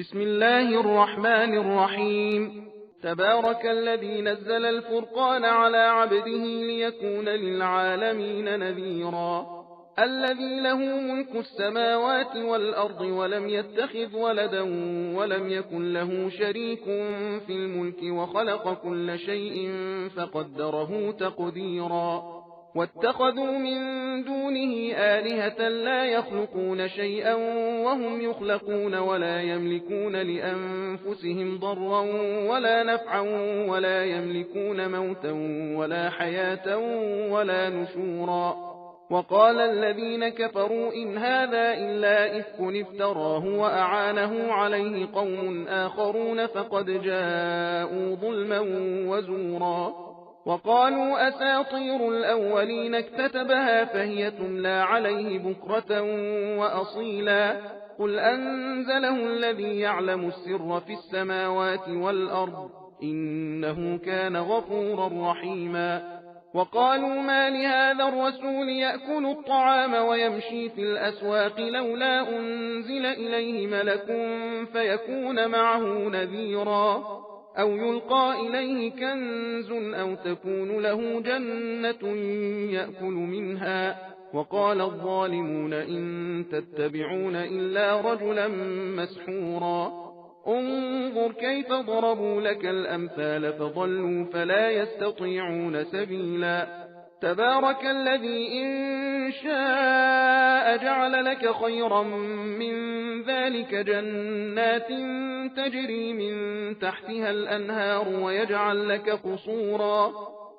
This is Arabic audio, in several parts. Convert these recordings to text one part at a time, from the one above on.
بسم الله الرحمن الرحيم. تبارك الذي نزل الفرقان على عبده ليكون للعالمين نذيرا. الذي له ملك السماوات والأرض ولم يتخذ ولدا ولم يكن له شريك في الملك وخلق كل شيء فقدره تقديرا. واتخذوا من دونه آلهة لا يخلقون شيئا وهم يخلقون ولا يملكون لأنفسهم ضرا ولا نفعا ولا يملكون موتا ولا حياة ولا نشورا. وقال الذين كفروا إن هذا إلا إفك افتراه وأعانه عليه قوم آخرون فقد جاءوا ظلما وزورا. وقالوا أساطير الأولين اكتتبها فهي تملى عليه بكرة وأصيلا. قل أنزله الذي يعلم السر في السماوات والأرض إنه كان غفورا رحيما. وقالوا ما لهذا الرسول يأكل الطعام ويمشي في الأسواق لولا أنزل إليه ملك فيكون معه نذيرا أو يلقى إليه كنز أو تكون له جنة يأكل منها. وقال الظالمون إن تتبعون إلا رجلا مسحورا. انظر كيف ضربوا لك الأمثال فضلوا فلا يستطيعون سبيلا. تبارك الذي إن شاء جعل لك خيرا من ذلك جنات تجري من تحتها الأنهار ويجعل لك قصورا.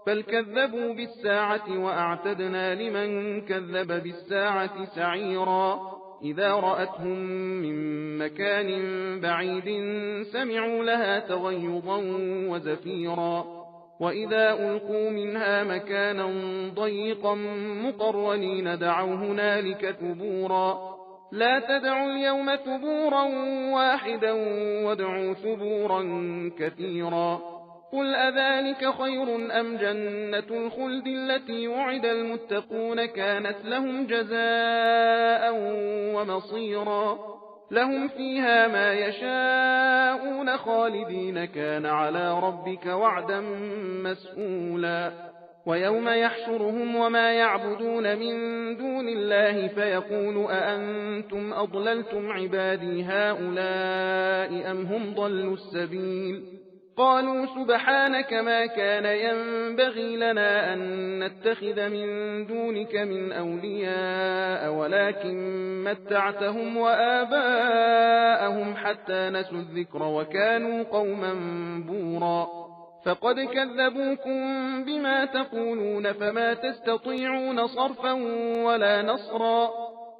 بل كذبوا بالساعة وأعتدنا لمن كذب بالساعة سعيرا. إذا رأتهم من مكان بعيد سمعوا لها تغيظا وزفيرا. وإذا ألقوا منها مكانا ضيقا مقرنين دعوا هنالك ثبورا. لا تدعوا اليوم ثبورا واحدا وادعوا ثبورا كثيرا. قل أذلك خير أم جنة الخلد التي وعد المتقون كانت لهم جزاء ومصيرا. لهم فيها ما يشاءون خالدين كان على ربك وعدا مسئولا. ويوم يحشرهم وما يعبدون من دون الله فيقول أأنتم أضللتم عبادي هؤلاء أم هم ضلوا السبيل. قالوا سبحانك ما كان ينبغي لنا أن نتخذ من دونك من أولياء ولكن متعتهم وآباءهم حتى نسوا الذكر وكانوا قوما بورا. فقد كذبوكم بما تقولون فما تستطيعون صرفا ولا نصرا.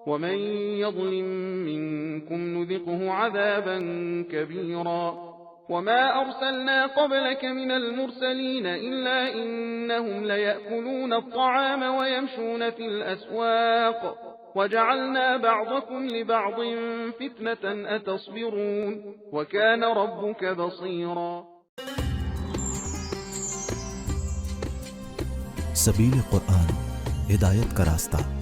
ومن يظلم منكم نذقه عذابا كبيرا. وما أرسلنا قبلك من المرسلين إلا إنهم ليأكلون الطعام ويمشون في الأسواق وجعلنا بعضكم لبعض فتنة أتصبرون وكان ربك بصيرا. सबील कुरान हिदायत का रास्ता।